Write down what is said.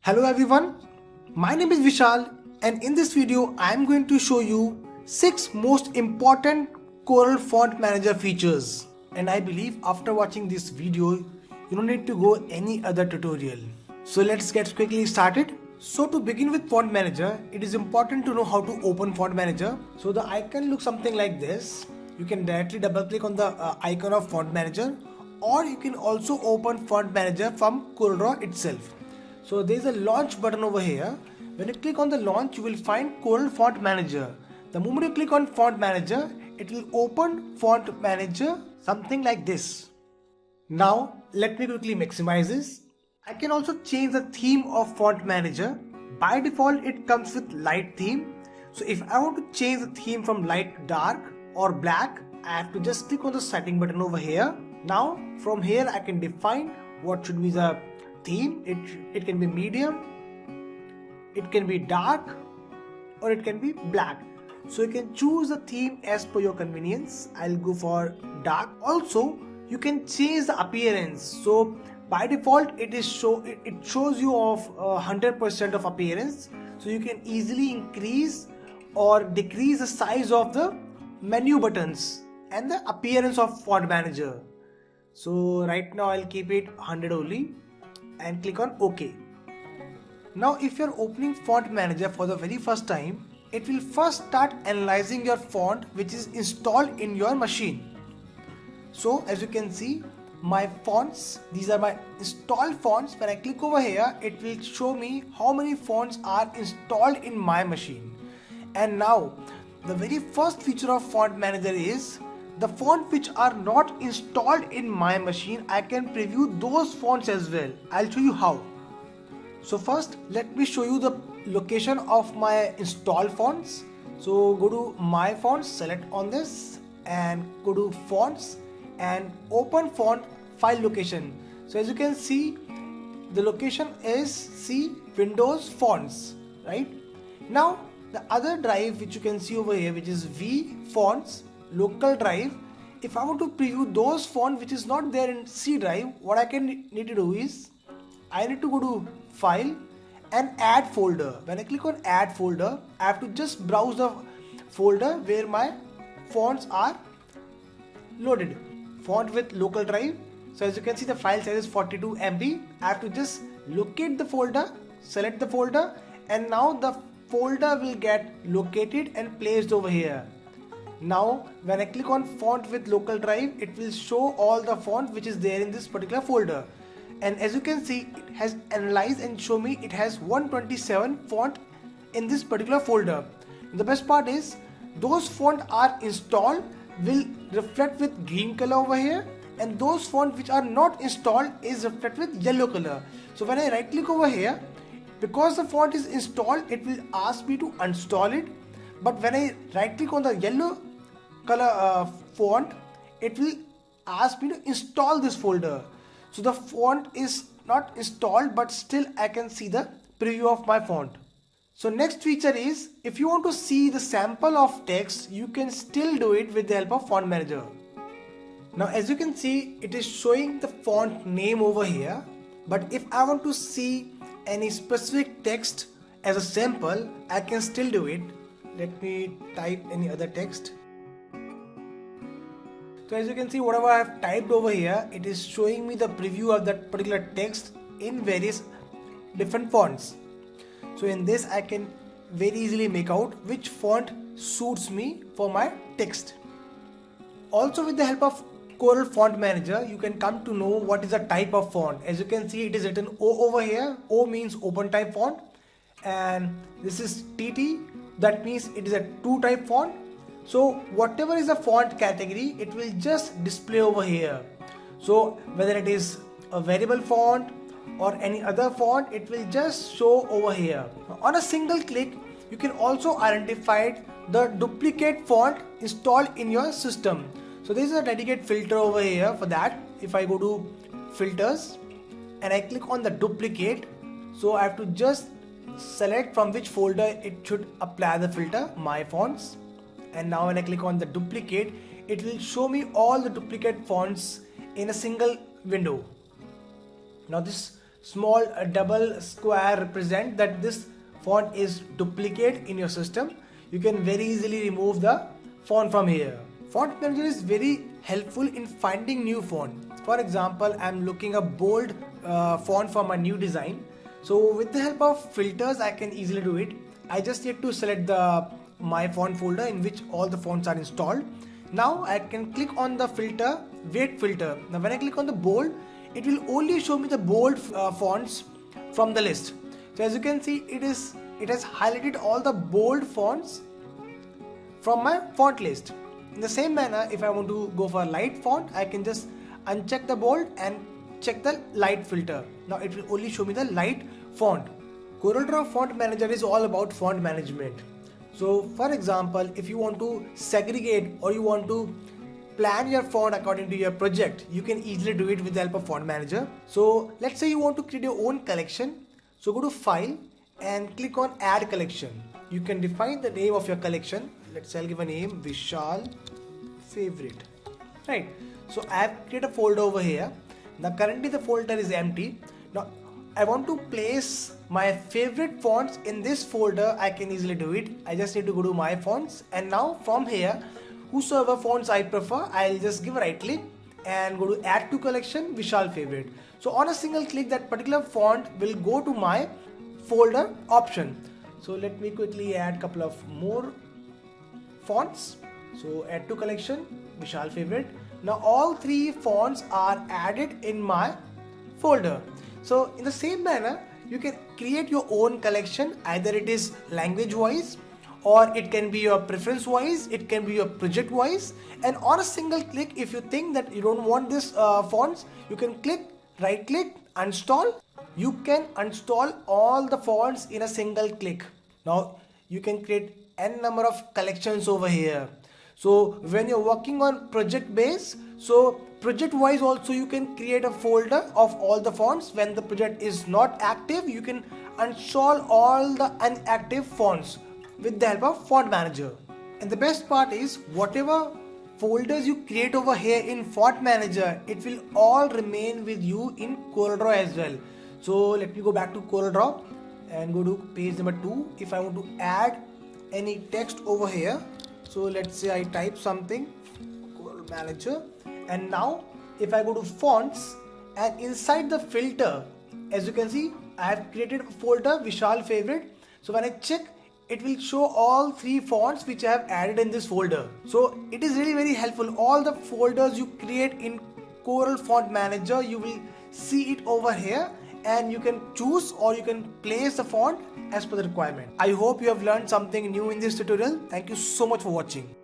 Hello everyone, my name is Vishal and in this video I am going to show you 6 most important Corel Font Manager features. And I believe after watching this video, you don't need to go any other tutorial. So let's get quickly started. So to begin with Font Manager, it is important to know how to open Font Manager. So the icon looks something like this. You can directly double click on the icon of Font Manager, or you can also open Font Manager from CorelDRAW itself. So there is a launch button over here. When you click on the launch, you will find Corel Font Manager. The moment you click on Font Manager, it will open Font Manager something like this. Now let me quickly maximize this. I can also change the theme of Font Manager. By default it comes with light theme. So if I want to change the theme from light to dark or black, I have to just click on the setting button over here. Now from here I can define what should be the theme. It can be medium, it can be dark, or it can be black. So you can choose the theme as per your convenience. I'll go for dark. Also you can change the appearance. So by default it shows you of 100% of appearance. So you can easily increase or decrease the size of the menu buttons and the appearance of Font Manager. So right now I'll keep it 100 only and click on OK. Now if you're opening Font Manager for the very first time, it will first start analyzing your font which is installed in your machine. So as you can see, my fonts, these are my installed fonts. When I click over here, it will show me how many fonts are installed in my machine. And now the very first feature of Font Manager is the font which are not installed in my machine. I can preview those fonts as well. I'll show you how. So first let me show you the location of my installed fonts. So go to my fonts, select on this and go to fonts and open font file location. So as you can see, the location is C Windows Fonts, right? Now the other drive which you can see over here, which is V Fonts local drive. If I want to preview those fonts which is not there in C drive, what I need to do is I need to go to file and add folder. When I click on add folder, I have to just browse the folder where my fonts are loaded. Font with local drive. So as you can see, the file size is 42 MB. I have to just locate the folder, select the folder, and now the folder will get located and placed over here. Now when I click on font with local drive, it will show all the font which is there in this particular folder. And as you can see, it has analyzed and show me it has 127 font in this particular folder. The best part is those font are installed will reflect with green color over here, and those font which are not installed is reflect with yellow color. So when I right click over here, because the font is installed, it will ask me to uninstall it. But when I right click on the yellow color font, it will ask me to install this folder. So the font is not installed, but still I can see the preview of my font. So next feature is, if you want to see the sample of text, you can still do it with the help of Font Manager. Now as you can see, it is showing the font name over here. But if I want to see any specific text as a sample, I can still do it. Let me type any other text. So as you can see, whatever I have typed over here, it is showing me the preview of that particular text in various different fonts. So in this I can very easily make out which font suits me for my text. Also with the help of Corel Font Manager, you can come to know what is the type of font. As you can see, it is written O over here. O means open type font, and this is TT, that means it is a 2 type font. So whatever is the font category, it will just display over here. So whether it is a variable font or any other font, it will just show over here. On a single click, you can also identify the duplicate font installed in your system. So there is a dedicated filter over here for that. If I go to filters and I click on the duplicate, so I have to just select from which folder it should apply the filter, my fonts. And now when I click on the duplicate, it will show me all the duplicate fonts in a single window. Now this small double square represent that this font is duplicate in your system, you can very easily remove the font from here. Font Manager is very helpful in finding new font. For example, I'm looking a bold font for my new design. So with the help of filters, I can easily do it. I just need to select the my font folder in which all the fonts are installed. Now I can click on the filter, weight filter. Now when I click on the bold, it will only show me the bold fonts from the list. So as you can see, it has highlighted all the bold fonts from my font list. In the same manner, if I want to go for a light font, I can just uncheck the bold and check the light filter. Now it will only show me the light font. CorelDRAW Font Manager is all about font management. So for example, if you want to segregate or you want to plan your font according to your project, you can easily do it with the help of Font Manager. So let's say you want to create your own collection. So go to File and click on Add Collection. You can define the name of your collection. Let's say I'll give a name, Vishal Favorite. Right. So I have created a folder over here. Now currently the folder is empty. Now I want to place my favorite fonts in this folder. I can easily do it. I just need to go to my fonts, and now from here, whosoever fonts I prefer, I'll just give a right click and go to add to collection, Vishal Favorite. So on a single click, that particular font will go to my folder option. So let me quickly add a couple of more fonts. So add to collection, Vishal Favorite. Now all three fonts are added in my folder. So in the same manner, you can create your own collection. Either it is language wise, or it can be your preference wise, it can be your project wise. And on a single click, if you think that you don't want this fonts, you can right click, install. You can install all the fonts in a single click. Now you can create n number of collections over here. So when you're working on project base, so project wise also you can create a folder of all the fonts. When the project is not active, you can install all the inactive fonts with the help of Font Manager. And the best part is, whatever folders you create over here in Font Manager, it will all remain with you in CorelDRAW as well. So let me go back to CorelDRAW and go to page number 2. If I want to add any text over here, so let's say I type something, Corel Manager, and now if I go to fonts and inside the filter, as you can see, I have created a folder, Vishal Favorite. So when I check, it will show all three fonts which I have added in this folder. So it is really very helpful. All the folders you create in Corel Font Manager, you will see it over here, and you can choose or you can place the font as per the requirement. I hope you have learned something new in this tutorial. Thank you so much for watching.